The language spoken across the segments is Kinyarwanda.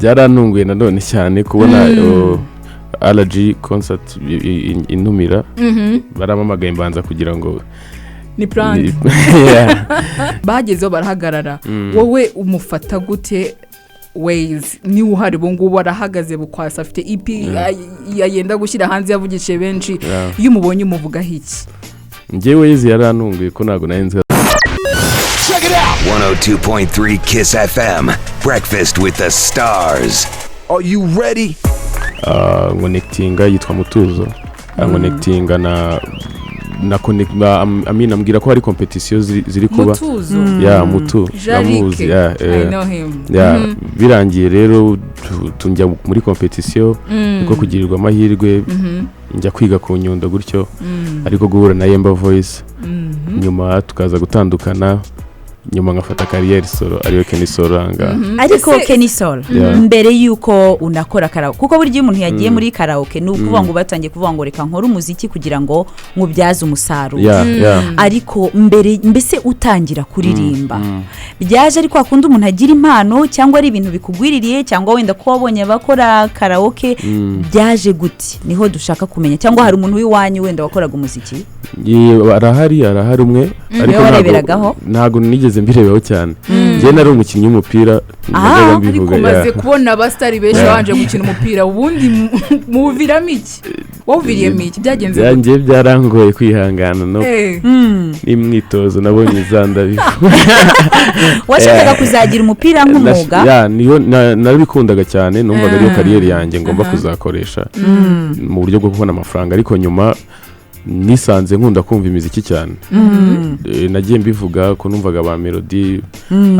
byarantunguye nanone cyane kubona allergy concert intumira baramamagaye mbanza kugira ngo ni plan bagezeho barahagarara wowe umufata gute Wayz ni uhari bungu warahagaze bukwasa afite EP yayenda gushyira hanze yavugishije benshi iyo umubonye umuvuga hiki nje Wayz yarantunguye ko nago nahenze. Check it out 102.3 Kiss FM Breakfast with the Stars. Are you ready? Connectinga yitwa Mutuzo. Connectinga na Amina ambwira ko hari competition ziri kuba Mutu Jamuzi I know him birangiye rero tunjya muri competition niko kugirirwa amahirwe njya kwiga ku Nyundo gutyo ariko guhura na Yemba Voice nyuma tukaza gutandukana nyuma ngafata career solo ariyo Kenny Solanga ariko Kenny Sol mbere yuko unakora karaoke kuko buri gihe umuntu yagiye muri karaoke nukuvuga ngo batangiye kuvuga ngo reka nkora umuziki kugira ngo nkubyaze umusaruro ariko mbese utangira kuririmba byaje ariko akunda umuntu agira impano cyangwa ari ibintu bikugwiririye cyangwa wenda ko wabonye bakora karaoke byaje gute niho dushaka kumenya cyangwa hari umuntu wiwanyu wenda wakoraga umuziki arahari umwe ariko ntago nigeze mbirebeho cyane je nari umukinnyi w'umupira ndaga mbivuga maze kubona abastari benshi banje gukina umupira ubundi muviramo iki woviriye iki byagenze yanjye byarangoye kwihangana no n'imwitozo nabonye izanda washakaga kuzagira umupira nk'umwuga niyo narabikundaga cyane numvaga ariyo career yanjye ngomba kuzakoresha mu buryo bwo kubona amafaranga ariko nyuma nisanze nkunda kumva imiziki cyane nagiye mbivuga ko numvaga ba melody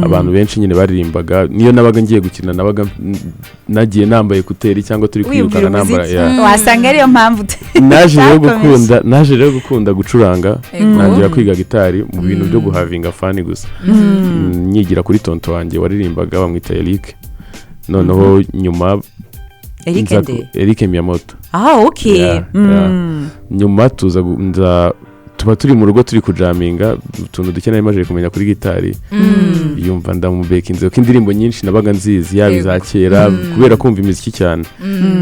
abantu benshi nyine baririmbaga niyo nabaga ngiye gukina nabaga nagiye nambaye kuteri cyangwa turi kwirukana nambara wasanga ariyo mpamvu naje rero gukunda gucuranga nangira kwiga gitari mu bintu byo guhavinga fani gusa nyigira kuri tonto wanjye waririmbaga bamwita Eric noneho nyuma Eric Miyamoto okay nyuma tuba turi mu rugo turi kujaminga utuntu dukeneye maje kumenya kuri gitari yumva ndamubekinze ko indirimbo nyinshi nabaga nzizi yabiza kera kubera kumva imiziki cyane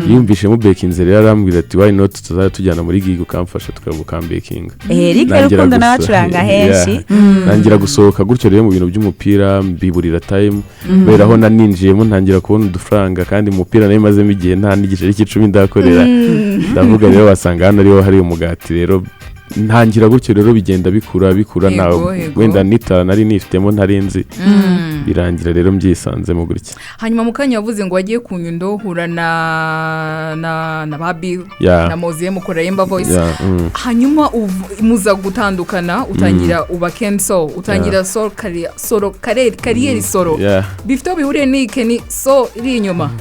yumvishe mu bekinze rero arambwira ati why not tuzatujyana muri gig ukamfasha tukabuka beking Eric rukundo n'abacuranga henshi nangira gusohoka gutyo rero mu bintu by'umupira mbiburira time beraho naninjiyemo ntangira kubona udufaranga kandi umupira nayo mazemo igihe nta nigiceri cy'icumi ndakorera ndavuga rero wasanga hano ariho hari umugati rero ntangira gutyo rero bigenda bikura nawe wenda nari nifitemo ntarenzi birangira rero mbyisanze mu gutya hanyuma mukanya yavuze ngo wagiye ku Nyundo hura na Babi na Moze mukora Yemba Voice hanyuma muza gutandukana utangira uba Kenso utangira career solo bifite bihuriye ni Kenny so iri inyuma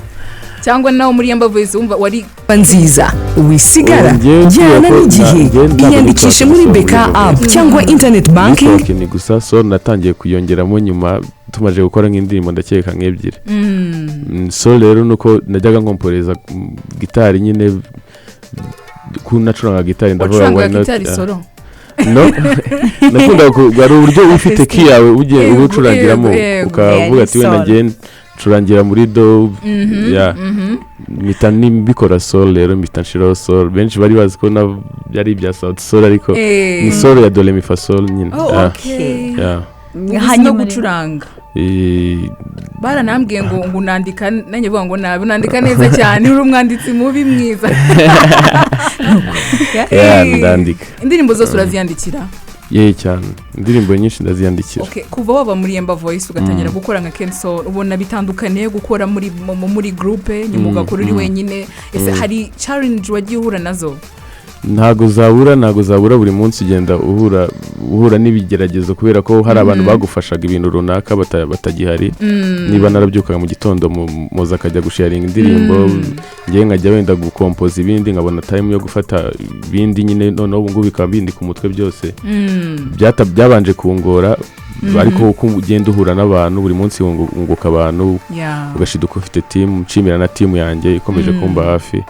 cyangwa nawo muri Yemba Voice umva wari nziza wisigara jyana n'igihe iyandikishe muri BK app cyangwa internet banking ni gusa so natangiye kuyongeramo nyuma tumaje gukora nk'indirimbo ndakeka nk'ebyiri so rero nuko najyaga nkomporeza gitari nyine kunacuranga gitari ndavuga why not no nakunda kugara uburyo ufite ki yawe ugiye ubucurangiramo ukavuga ati wenda ngiye curangira muri do mitani bikora soul rero mitanshira soul benshi bari bazi ko yari bya South Soul ariko ni soul ya do le mi fa soul nyine hanyuma gucuranga baranambwiye ngo unandika nanjye vuga ngo nabi unandika neza cyane uri umwanditsi mubi mwiza ndandika indirimbo zose uraziyandikira cyane indirimbo nyinshi ndaziyandikira kuva waba muri Yemba Voice ugatangira gukora nka Kenso ubona bitandukaniye gukora muri groupe nyuma ugakora uri wenyine ese hari challenge wagiye uhura nazo ntago zabura buri munsi ugenda uhura n'ibigeragezo kubera ko hari abantu bagufashaga ibintu runaka batagihari niba narabyukaga mu gitondo muza akajya gusharinga indirimbo ngiye nkajya wenda gukompoza ibindi nkabona time yo gufata ibindi nyine noneho ubu ngubu bikaba bindi ku mutwe byose byabanje kungora ariko uko ugenda uhura n'abantu buri munsi wunguka abantu ugashiduka ufite team nshimira na team yanjye ikomeje kumba hafi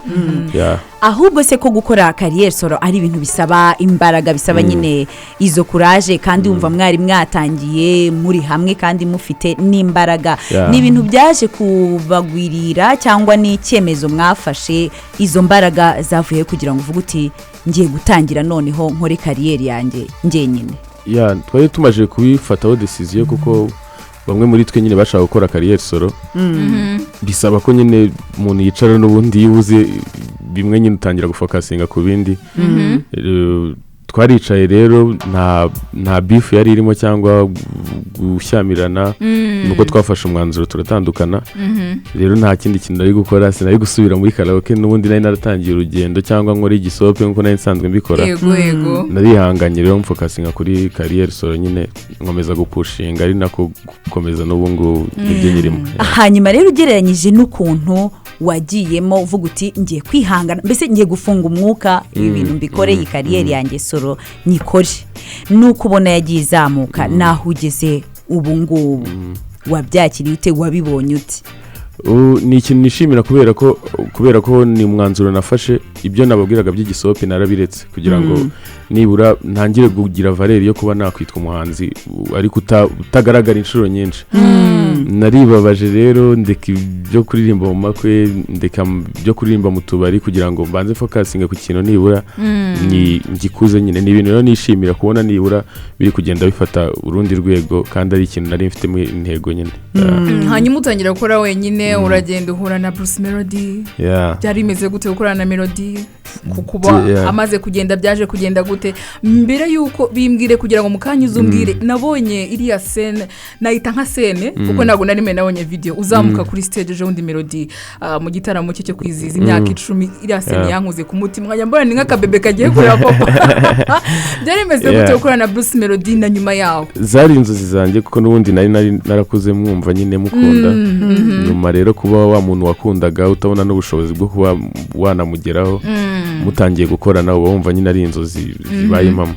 ahubwo se ko gukora career solo ari ibintu bisaba imbaraga bisaba nyine izo courage kandi umva mwari mwatangiye muri hamwe kandi mufite n'imbaraga ni ibintu byaje kubagwirira cyangwa ni icyemezo mwafashe izo mbaraga zavuye kugira ngo uvuge uti ngiye gutangira noneho nkore career yanjye njyenyine twari tumaje kubifataho decision kuko bamwe muri twe nyine bashaka gukora career solo bisaba ko nyine umuntu yicara n'ubundi yibuze bimwe nyine utangira gufokasinga ku bindi twaricaye rero nta beef yari irimo cyangwa gushyamirana nuko twafashe umwanzuro turatandukana rero nta kindi kintu nari gukora sinari gusubira muri karaoke n'ubundi nari naratangiye urugendo cyangwa nkora igisope nkuko nari nsanzwe mbikora narihanganye rero mfokasinga kuri career solo nyine nkomeza gupushinga ari nako gukomeza n'ubungu ibyo nyirimo hanyuma rero ugereranyije n'ukuntu wagiyemo uvuga uti ngiye kwihangana mbese ngiye gufunga umwuka ibintu mbikore iyi career yanjye solo nikore nuko ubona yagiye izamuka naho ugeze ubu ngubu wabyakiriye ute wabibonye ute ni ikintu nishimira kubera ko ni umwanzuro nafashe ibyo nababwiraga by'igisope narabiretse kugira ngo nibura ntangire kugira valeur yo kuba nakwitwa umuhanzi ariko utagaragara inshuro nyinshi naribabaje rero ndeka ibyo kuririmba mu makwe ndeka byo kuririmba mu tubari kugira ngo mbanze fokasinga ku kintu nibura ngikuze nyine ni ibintu rero nishimira kubona nibura biri kugenda bifata urundi rwego kandi ari ikintu nari mfitemo intego nyine hanyuma utangira gukora wenyine uragenda uhura na Bruce Melody byari bimeze gute gukorana na Melody kuba amaze kugenda byaje kugenda gute mbere yuko bimbwire kugira ngo mukanya uzumbwire nabonye iriya scene nayita nka scene kuko ntabwo narime nabonye video uzamuka kuri stage je undi Melody mu gitaramo cyo kwiziza imyaka 10 iriya scene yankuze ku mutima nkajya mbona ni nk'akabebe kagiye kureba papa byari bimeze gute gukorana na Bruce Melody na nyuma yaho zari inzozi zanjye kuko n'ubundi narakuze mwumva nyine mukunda nyuma rero kuba wa muntu wakundaga utabona n'ubushobozi bwo kuba wanamugeraho mutangiye gukorana uba wumva nyine ari inzozi zibaye impamo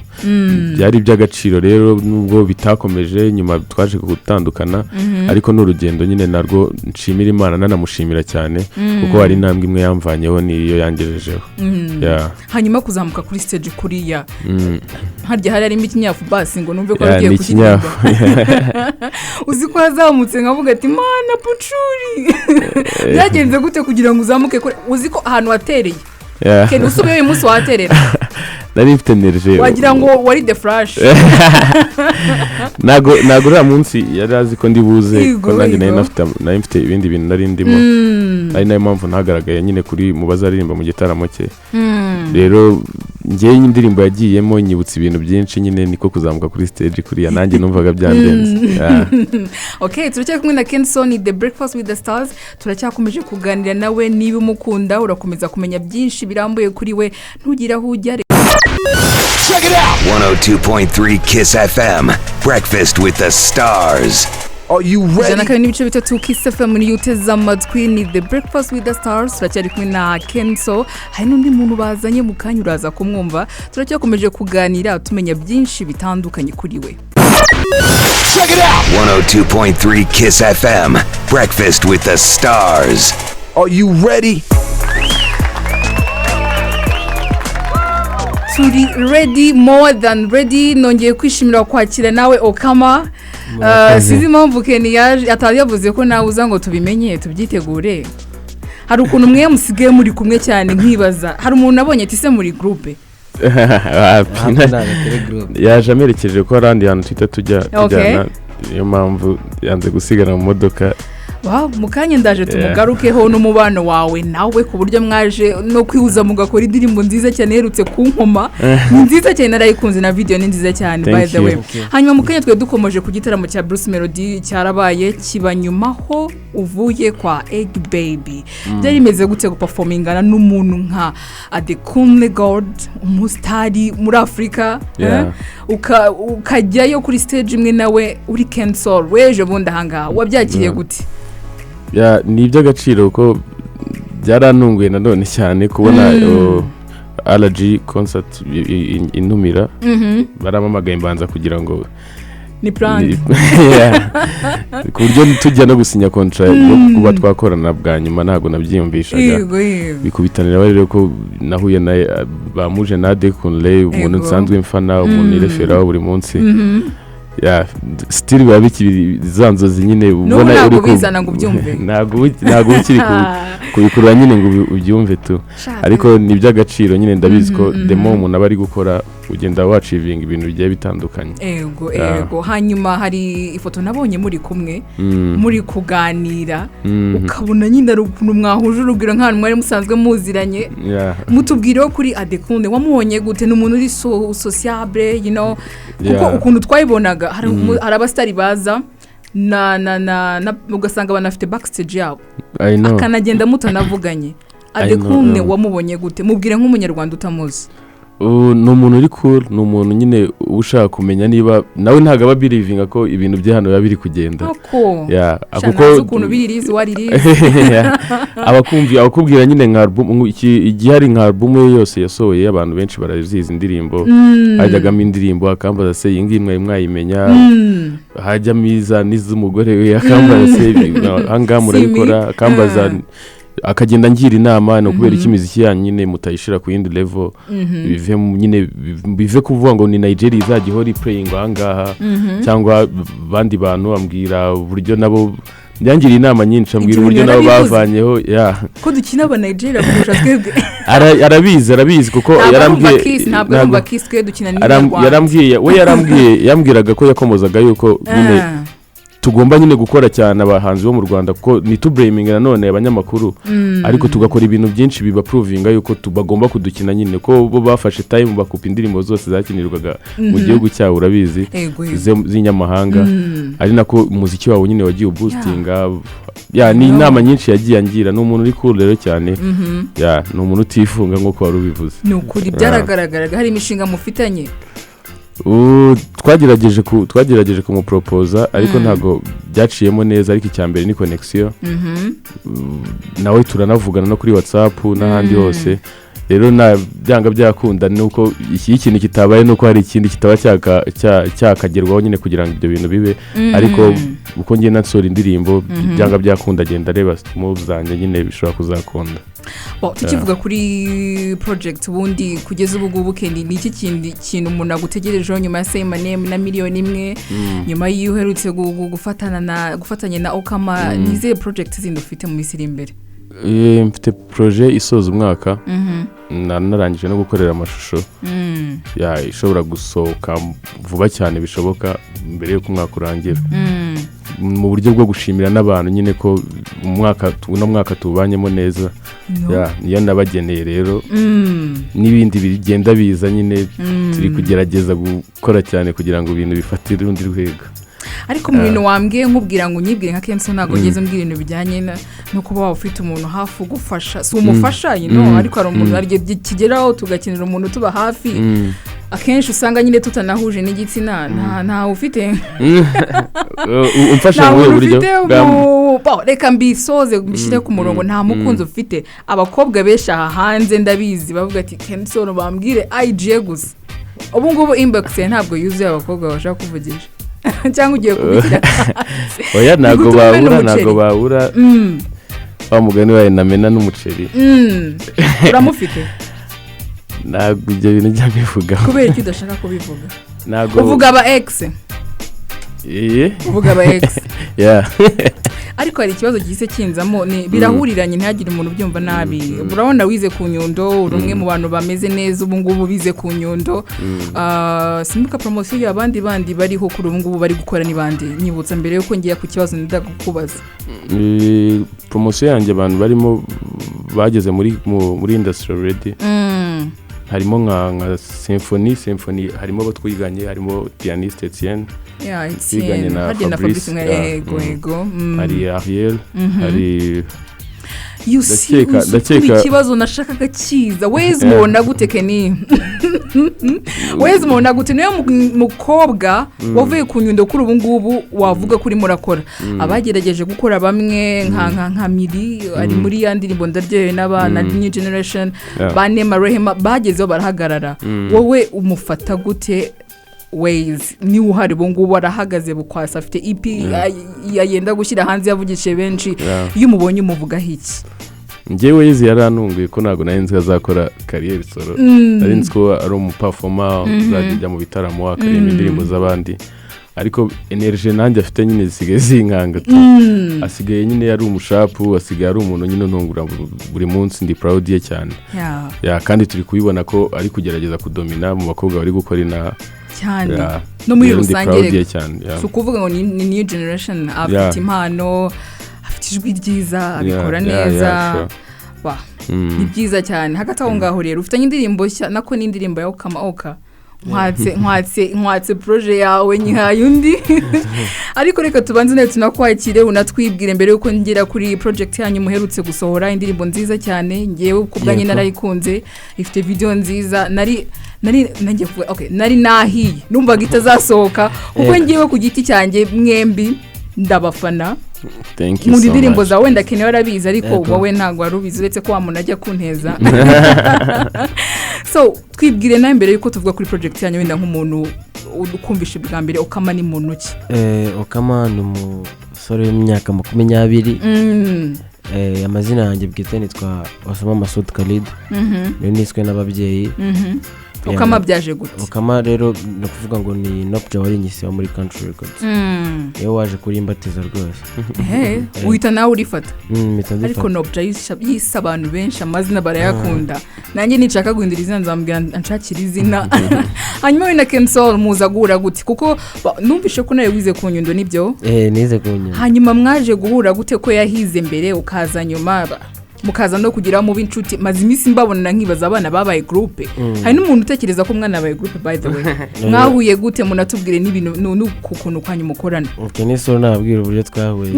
byari iby'agaciro rero nubwo bitakomeje nyuma twaje gutandukana ariko n'urugendo nyine narwo nshimira Imana nanamushimira cyane kuko hari intambwe imwe yamvanyeho niyo yangejejeho hanyuma kuzamuka kuri stage kuriya harya harimo ikinyafu basi ngo numve ko agiye kukinyamba uzi ko yazamutse nkavuga ati mana pucuri byagenze gute kugira ngo uzamuke uzi ko ahantu watereye kene usubiye uyu munsi waterera nari mfite energy wagira ngo wari the flash nago uriya munsi yari azi ko ndi buze ko nanjye nari mfite ibindi bintu nari ndimo ari nayo mpamvu ntagaragaye nyine kuri mu bazaririmba mu gitaramo cye rero ngewe indirimbo yagiyemo nyibutse ibintu byinshi nyine niko kuzamuka kuri stage kuriya nanjye numvaga byandenze okay turacyari kumwe na Kenson The Breakfast with the Stars turacyakomeje kuganira nawe niba umukunda urakomeza kumenya byinshi birambuye kuri we ntugira aho ujya Check it out 102.3 Kiss FM Breakfast with the Stars Are you ready? Jana kabiri n'ibice bitatu Kiss FM muri uteze amatwi ni The Breakfast with the Stars turacyari kumwe na Kenso hari n'undi muntu bazanye mu kanya uraza kumwumva turacyakomeje kuganira tumenya byinshi bitandukanye kuri we Check it out 102.3 Kiss FM Breakfast with the Stars Are you ready? Turi ready more than ready nongeye kwishimira kwakira nawe Okkama sizi impamvu Kenny yaje atari yavuze ko nawe uza ngo tubimenye tubyitegure hari ukuntu mwe musigaye muri kumwe cyane nkibaza hari umuntu nabonye ati se muri groupe yaje amerekeje ko arandi hantu twita tujyana niyo mpamvu yanze gusigana mu modoka mukanya ndaje tumugarukeho n'umubano wawe nawe ku buryo mwaje no kwihuza mugakora indirimbo nziza cyane yerutse ku nkoma ni nziza cyane narayikunze na video ni nziza cyane by the way hanyuma mukanya twe dukomeje ku gitaramo cya Bruce Melody cyarabaye kiba nyumaho uvuye kwa Egg Baby byari bimeze gute guperformingana n'umuntu nka Adekunle God umustari muri Afrika ukajyayo kuri stage imwe nawe uri Kenson weje bundi hanga wabyakiriye gute ni iby'agaciro ko byarantunguye nanone cyane kubona allergy concert intumira baramamagaye mbanza kugira ngo ni plan ku buryo tujya no gusinya contract yo kuba twakorana bwa nyuma ntago nabyiyumvishaga bikubitanira rero ko nahuye na bamuje na Dekunle umuntu nsanzwe mfana umuntu irefera buri munsi still babiki zanzozi nyine ubona uri kubizana ngo ubyumve ntago ukiri kubikurura nyine ngo ubyumve tu ariko ni by'agaciro nyine ndabizi ko demo umuntu abari gukora ugenda wacivinga ibintu bigiye bitandukanye. Ego hanyuma hari ifoto nabonye muri kumwe muri kuganira ukabona nyine ari ukuntu mwahuje urugwiro nk'ahantu mwari musanzwe muziranye mutubwireho kuri Adekunle wamubonye gute n'umuntu uri sociable kuko ukuntu twayibonaga hari abastari baza na ugasanga banafite backstage yabo akanagenda mutanavuganye. Adekunle wamubonye gute mubwire nk'umunyarwanda utamuzi? ni umuntu uri cool ni umuntu nyine ushaka kumenya niba nawe ntago aba believing ko ibintu bye hano biba biri kugenda kuko ukuntu biririze waririze abakubwira nyine nka album igihe hari nka album yose yasohoye abantu benshi barazizi indirimbo hajyagamo indirimbo akambaza se iyi ngiyi mwayimenya hajyamo iza n'iz'umugore we akambaza se ahangaha murabikora akambaza akagenda ngira inama no kubera ikimiziki yanyu nyine mutayishira ku yindi level bive nyine bive kuvuga ngo ni Nigeria izagihora playing ahangaha cyangwa bandi bantu ambwira uburyo nabo nyangira inama nyinshi ambwira uburyo nabo bavanyeho ko dukina aba Nigeria kurusha twebwe arabizi kuko yarambwiraga ko yakomozaga yuko nyine tugomba nyine gukora cyane abahanzi bo mu Rwanda kuko ni to blaming nanone abanyamakuru ariko tugakora ibintu byinshi biba provinga yuko tubagomba kudukina nyine ko bo bafashe time bakupa indirimbo zose zakinirwaga mu gihugu cyabo urabizi z'inyamahanga ari nako umuziki wawo nyine wagiye boostinga ni inama nyinshi yagiye angira n'umuntu uri cool rero cyane ni umuntu utifunga nko wari ubivuze ni ukuri byaragaragaraga hari imishinga mufitanye. twagerageje kumupropoza ariko ntago byaciyemo neza ariko icyambere ni connection nawe turanavugana no kuri WhatsApp n'ahandi hose rero byanga byakunda nuko iki kintu kitabaye nuko hari ikindi kitaba cyakagerwaho nyine kugira ngo ibyo bintu bibe ariko uko ngiye nansora indirimbo byanga byakunda agenda reba moves zanjye nyine bishobora kuzakunda. Tukivuga kuri project ubundi kugeza ubu ngubu kendi ni iki kintu umuntu agutegerejeho nyuma ya Say My Name na miliyoni imwe nyuma y'uherutse gufatanya na Okkama nize project zindi ufite mu misiri imbere? Mfite projet isoza umwaka narangije no gukorera amashusho ishobora gusohoka vuba cyane bishoboka mbere yo kumwaka urangira mu buryo bwo gushimira n'abantu nyine ko umwaka tubanyemo neza niyo nabageneye rero n'ibindi bigenda biza nyine turi kugerageza gukora cyane kugira ngo ibintu bifatire urundi rwego. Ariko mu bintu wambwiye nkubwira ngo unyibwire nka Kenso ntago ngeze mbwira ibintu bijyanye no kuba waba ufite umuntu hafi ugufasha si umufasha ariko hari umuntu ari kigeraho tugakenera umuntu tuba hafi akenshi usanga nyine tutanahuje n'igitsina nta ufite umfasha mu buryo reka mbisoze mbishyire ku murongo nta mukunzi ufite abakobwa benshi aha hanze ndabizi bavuga ati Kenso bambwire IG gusa ubu ngubu inbox ntabwo yuzuye abakobwa bashaka kuvugisha cyangwa ugiye kubikira oya ntago babura wa mugani wawe namena n'umuceri uramufite ntabwo ibyo bintu njya bivugaho kubera iki udashaka kubivuga uvuga aba ex uvuga aba ex ariko hari ikibazo gihise kinzamo birahuriranye ntihagire umuntu ubyumva nabi urabona wize ku Nyundo uri umwe mu bantu bameze neza ubu ngubu bize ku Nyundo simbuka promotion y'abandi bariho kuri ubu ngubu bari gukora n'ibandi nyibutsa mbere yuko ngiye ku kibazo ndagukubaza. Promotion yanjye abantu barimo bageze muri industry already harimo nka symphony harimo abo twiganye harimo pianiste Etienne twiganye na Fabrice hari Ariel hari ndakeka ikibazo nashakaga kiza Wayz mubona gute Kenny Wayz mubona gute niyo mukobwa wavuye ku Nyundo kuri ubu ngubu wavuga kuri murakora abagerageje gukora bamwe nka Miri ari muri ya ndirimbo ndaryoye n'abana new generation bane Marehema bagezeho barahagarara wowe umufata gute Wayz ni uhari bungu arahagaze bukwasa afite EP yayenda gushyira hanze yavugishije benshi iyo umubonye umuvuga hiki njyewe Wayz yarantunguye ko ntago narinzi azakora career solo narinzi ko ari umuperformer uzajya mu bitaramo akaririmba indirimbo z'abandi ariko energy nanjye afite nyine zisigaye zinkanga asigaye nyine yari umushapu asigaye ari umuntu nyine ntungura buri munsi ndi proud ye cyane kandi turi kubibona ko ari kugerageza kudomina mu bakobwa bari gukora ina cyane no muri rusange so kuvuga ngo ni new generation afite impano afite ijwi ryiza abikora neza ni byiza cyane hagati aho ngaho rero ufite indirimbo nako ni indirimbo ya Okkama nkwatse projet yawe nyihaye undi ariko reka tubanze neza tunakwakire unatwibwire mbere yuko ngera kuri project yanyu muherutse gusohora indirimbo nziza cyane ngewe kubwanye narayikunze ifite video nziza nari nahiye numva gitazasohoka kuko ngiye ku giti cyanjye mwembi ndabafana muri ndirimbo zawe wenda kenewe arabizi ariko wowe ntago warubizi uretse ko wamuntu ajya kunteza so twibwire nawe mbere yuko tuvuga kuri project yanyu wenda nk'umuntu ukumvisha bwa mbere Okkama ni muntu ki Okkama ni umusore w'imyaka 20 amazina yanjye bwite nitwa Osama Masud Khalid niswe n'ababyeyi Okkama byaje gute Okkama rero no kuvuga ngo ni nopja wari nyisi wa muri country records yewe waje kuri imbatiza rwose uhita nawe urifata ariko nopja yisa abantu benshi amazina barayakunda nanjye nishaka guhindura izina nzambwira anshakira izina hanyuma we na Kensol muzagura gute kuko numvishe ko nawe wize ku Nyundo nibyo nize ku Nyundo hanyuma mwaje guhura gute ko yahize mbere ukaza nyuma mukaza no kugira mu b'inshuti maze iminsi mbabona nkibaza abana babaye groupe hari n'umuntu utekereza ko mwana babaye groupe by the way mwahuye gute munatubwire n'ibintu kukuntu kwanyu mukorana ni so nabwira uburyo twahuye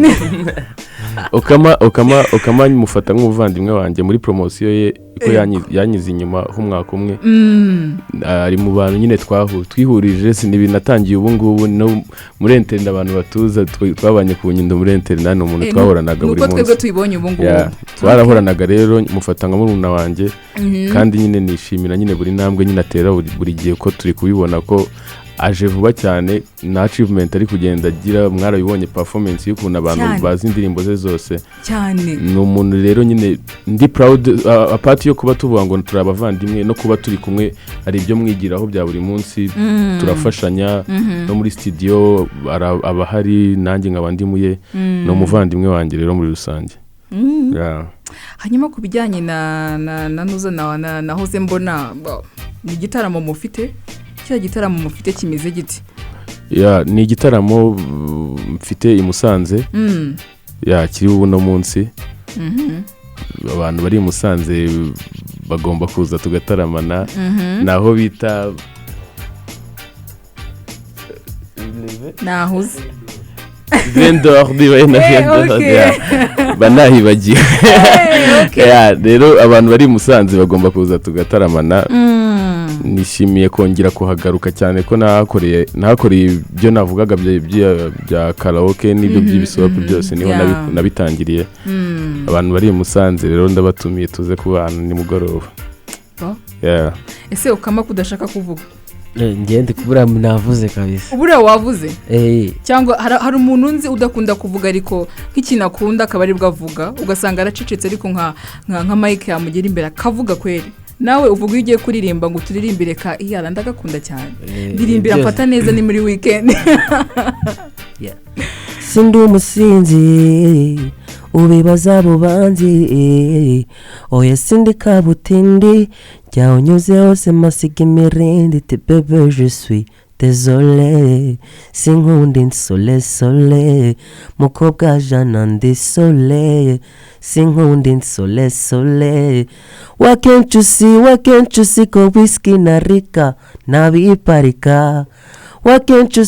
Okkama mufata nk'umuvandimwe wanjye muri promotion ye ko yanyize inyuma h'umwaka umwe ari mu bantu nyine twihurije sinibinatangiye ubu ngubu no muri internet abantu batuza twabanye ku Nyundo muri internet none umuntu twahoranaga buri munsi twebwe tuyibonye ubu ngubu twarahoranaga rero mufata nka muruna wanjye kandi nyine nishimira nyine buri ntambwe nyine atera buri gihe ko turi kubibona ko aje vuba cyane na achievement ari kugenda agira mwarabibonye performance y'ukuntu abantu bazi indirimbo ze zose cyane ni umuntu rero nyine ndi proud apart yo kuba tuvuga ngo turabavandimwe no kuba turi kumwe ari ibyo mwigiraho bya buri munsi turafashanya no muri studio abahari nanjye nk'abandimuye no muvandimwe wanjye rero muri rusange hanyuma ku bijyanye na nuza nahoze mbona ni igitaramo mufite cya gitaramo mufite kimeze giti ni igitaramo mfite i Musanze kiri ubu no munsi abantu bari i Musanze bagomba kuza tugataramana naho bita nahuze vendor banahibagiye rero abantu bari i Musanze bagomba kuza tugataramana nishimiye kongera kuhagaruka cyane ko nahakoreye ibyo navugaga bya karaoke n'ibyo by'ibisohoka byose niho nabitangiriye abantu bari i Musanze rero ndabatumiye tuze kubana nimugoroba ese Okkama kudashaka kuvuga ngende kubura navuze kabisa ubura wavuze cyangwa hari umuntu nzi udakunda kuvuga ariko nk'ikintu akunda akaba ari bwo avuga ugasanga aracecetse ariko nka Mike yamugera imbere akavuga kweri nawe uvuga iyo ugiye kuririmba ngo turirimbire ka iyara ndagakunda cyane ndirimbira mfata neza ni muri weekend sindi umusinzi ubibaza bubanzi oya sindi kabutindi jya unyuze hose masiga imirindi te bebe je suis désolé sinkundi nsole mukobwa jana ndi sole sinkundi nsole why can't you see ko whisky na rika nabiparika why can't you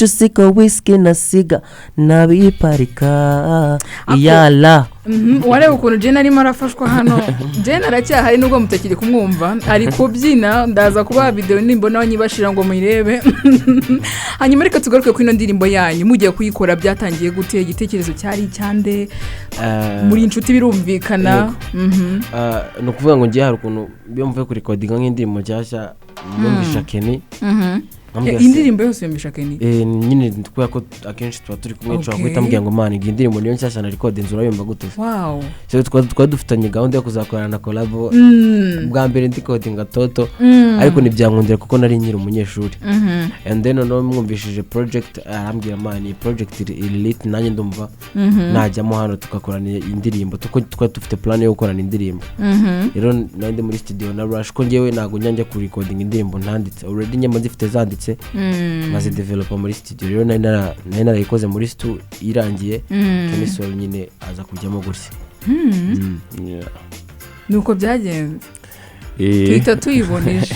see ko whisky na siga nabiparika yala wareba ukuntu Jane arimo arafashwa hano Jane aracyahari nubwo mutakiri kumwumva ari kubyina ndaza kuba video nimbona abanyibashira ngo muyirebe hanyuma reka tugaruke ku ino ndirimbo yanyu mugiye kuyikora byatangiye gute igitekerezo cyari cyande muri inshuti birumvikana no kuvuga ngo ngiye hari ukuntu byo mvuye ku recording nk'indirimbo cyashya yumvisha Kenny indirimbo yose yumvisha Kenny nyine kubera ko akenshi tuba turi kumwe nshobora guhita mbwira ngo man iyi ndirimbo niyo nshyashya na record nzura yumva gute wow so twari dufitanye gahunda yo kuzakorana na collab bwa mbere ndi codinga toto ariko ntibyankundira kuko nari nyiri umunyeshuri and then no mwumvishije project arambwira man iyi project elite nanjye ndumva najyamo hano tugakorana indirimbo twari dufite plan yo gukorana indirimbo rero nandi muri studio na rush ko ngewe nago njya ku recording indirimbo ntanditse already nyama zifite zanditse maze developer muri studio rero nari narayikoze muri studio irangiye Kenny Soul nyine aza kujyamo gutya nuko byagenze tuhita tuyiboneje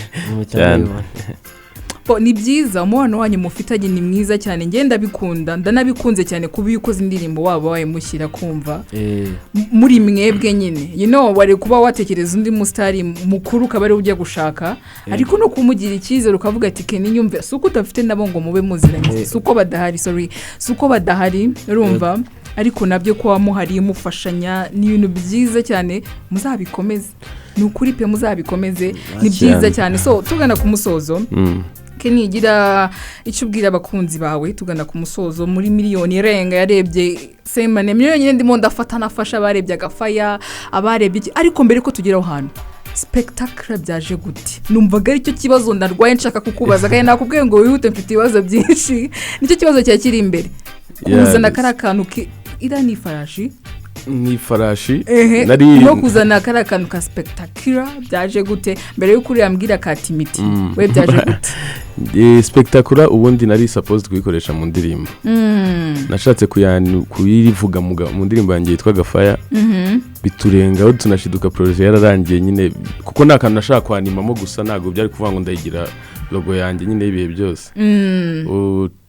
ni byiza umubano wanyu mufitanye ni mwiza cyane ngenda bikunda ndanabikunze cyane kuba ukoze indirimbo waba wayimushyira kumva muri mwebwe nyine wari kuba watekereza undi mustari mukuru ukaba ari ujya gushaka ariko no kumugira icyizere ukavuga ati Kenny nyumve suko utafite nabo ngo mube muziranye suko badahari urumva ariko nabyo ko wamuhariye mufashanya ni ibintu byiza cyane muzabikomeze ni ukuri pe muzabikomeze ni byiza cyane so tugana ku musozo Kenny igira icyo ubwira abakunzi bawe tugana ku musozo muri miliyoni irenga yarebye semane miliyoni nyine ndimo ndafata nafasha abarebye agafaya abarebye ariko mbere ko tugeraho hano spectacle byaje gute numvaga ari cyo kibazo ndarwaye nshaka kukubaza kandi nakubwiye ngo wihute mfite ibibazo byinshi nicyo kibazo cyakiri imbere kuzana karakantu ira ni farashi nari kuzana karakantu ka spectacular byaje gute mbere yuko uri yambwira ka timiti we byaje gute spectacular ubundi nari supposed kuyikoresha mu ndirimbo nashatse kuyivuga mu ndirimbo yanjye yitwa Gafaya biturengaho tunashiduka projet yararangiye nyine kuko nta kantu nashaka kwanimamo gusa ntago byari kuvuga ngo ndayigira logo yanjye nyine ibihe byose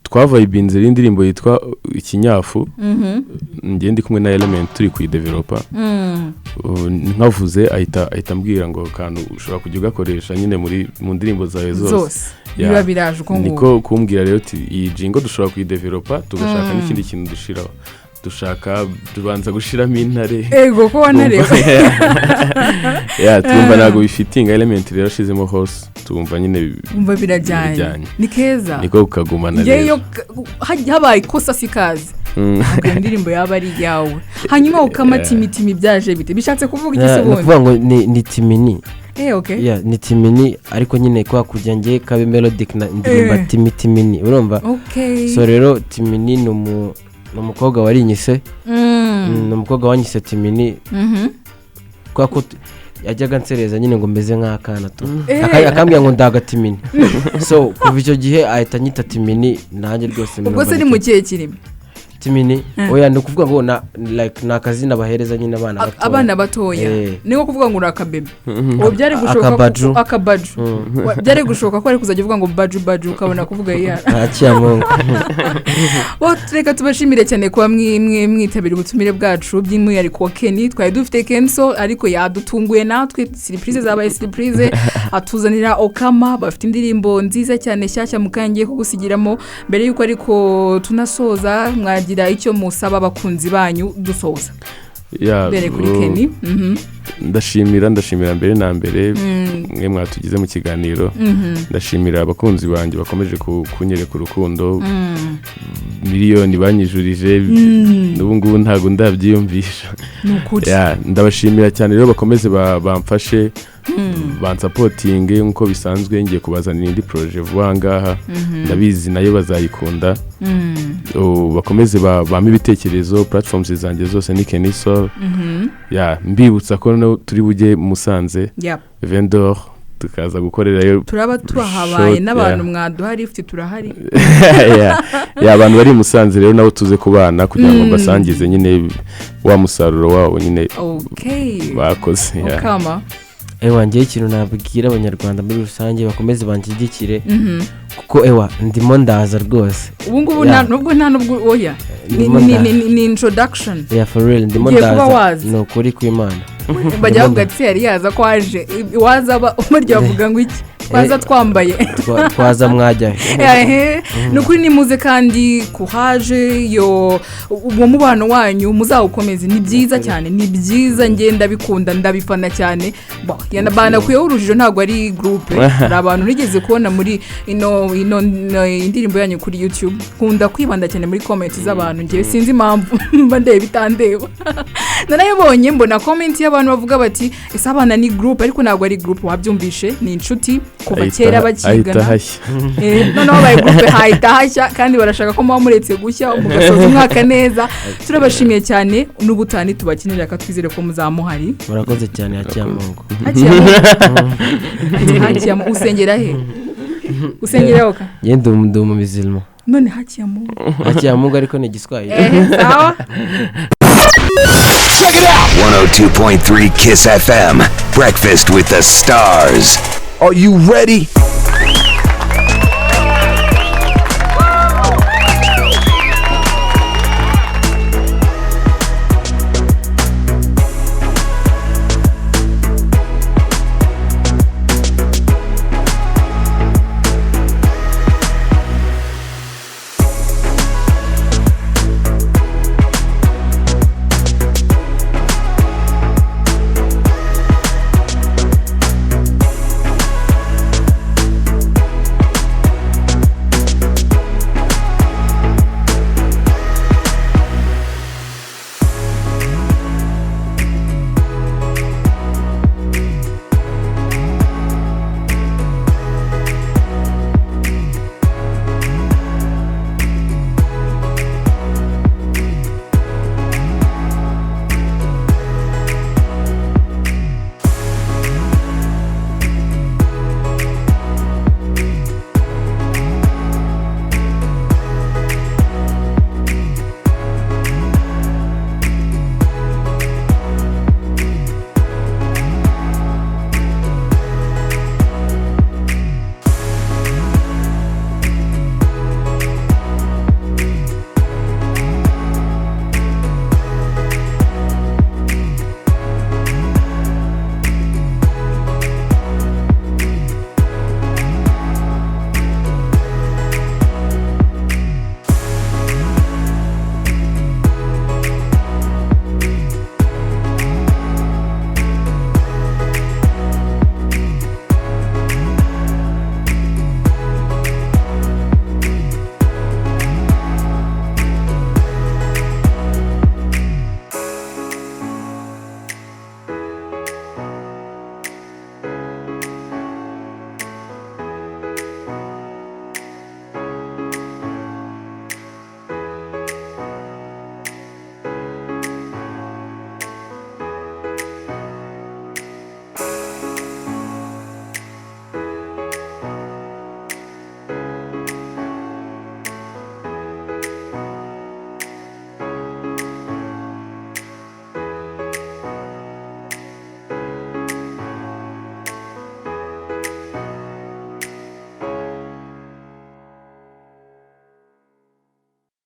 twavayibinze indirimbo yitwa Ikinyafu ngiye ndi kumwe na Element turi kuyidevelopa nkavuze ahita mbwira ngo kantu ushobora kujya ugakoresha nyine mu ndirimbo zawe zose biba biraje uko niko kumbwira rero ati iyi jingo dushobora kuyidevelopa tugashaka n'ikindi kintu dushiraho dushaka tubanza gushiramo intare ego ko wanareba twumva nago bifitinga Element rero shizemo hose tumva nyine umva birajyanye ni keza niko ukagumana rero habaye kosa sikazi indirimbo yaba ari yawe hanyuma ukamata imitimi byaje bite bishatse kuvuga igisobanuro kuvuga ngo ni timini okay ni timini ariko nyine kwa kujya ngiye kabe melodic na indirimbo timini urumva so rero timini ni umukobwa warinyise ni umukobwa wanyise timini kwa ko yajyaga nsereza nyine ngo meze nk'akana tu akambwira ngo ndagatimini so kuva icyo gihe ahita nyita timini nanjye rwose ubwo se ni mu kihe kirimo timini oya ndi kuvuga ngo like nakazina bahereza nyine abana batoya niko kuvuga ngo urakabebe ubu byari gushoka akabaju byari gushoka ko ari kuzajya uvuga ngo baju ukabona kuvuga aciyamongo reka tubashimire cyane kuba mwitabira ubutumire bwacu by'umwihariko Kenny twari dufite Kenso ariko yadutunguye natwe surprise zabaye surprise atuzanira Okkama bafite indirimbo nziza cyane shyashya mukangiye kugusigiramo mbere yuko ariko tunasoza mwagira icyo musaba abakunzi banyu dusoza mbere kuri Kenny ndashimira mbere na mbere mwe mwatugize mu kiganiro ndashimira abakunzi banjye bakomeje kunyereka urukundo miliyoni banyijurije n'ubu ngubu ntago ndabyiyumvisha ndabashimira cyane rero bakomeze bamfashe bansapotinge nkuko bisanzwe ngiye kubazanira indi projet vuba ngaha ndabizi nayo bazayikunda bakomeze bame ibitekerezo platforms zanjye zose ni Kenny Soul mbibutsa ko turi bujye Musanze vendor tukaza gukorerayo turaba tuhabaye n'abantu mwaduhari ufite turahari abantu bari Musanze rero nabo tuze kubana kugira ngo basangize nyine wa musaruro wabo nyine bakoze Okkama ngiye ikintu nabwira abanyarwanda muri rusange bakomeze banshyigikire kuko ndimo ndaza rwose ubu ngubu nta nubwo oya ni introduction for real ndimo ndaza ni ukuri kw'Imana bajya bavuga ati yari yaza ko waje waza umurya bavuga ngo iki twaza twambaye twaza mwajya nukuri nimuze kandi courage yo uwo mubano wanyu muzawukomeze ni byiza cyane ni byiza ngenda bikunda ndabifana cyane yanabana kuyo urujijo ntago ari groupe hari abantu nigeze kubona muri ino indirimbo yanyu kuri YouTube kunda kwibanda cyane muri comment z'abantu ngiye sinzi impamvu mbandeye bitandeba nanayibonye mbona comment y'abantu bavuga bati ese abana ni groupe ariko ntago ari groupe wabyumvishe ni inshuti kuva kera bakigana noneho baye groupe hayita hashya kandi barashaka ko muretse gushya mugasoza umwaka neza turabashimiye cyane n'ubutani tubakinira katwizere ko muzamuhari murakoze cyane Hakiyamungu Hakiyamungu usengera he usengera oka yende mu bizilmo none Hakiyamungu ariko ni Giswahili sawa. Check it out! 102.3 Kiss FM. Breakfast with the Stars. Are you ready?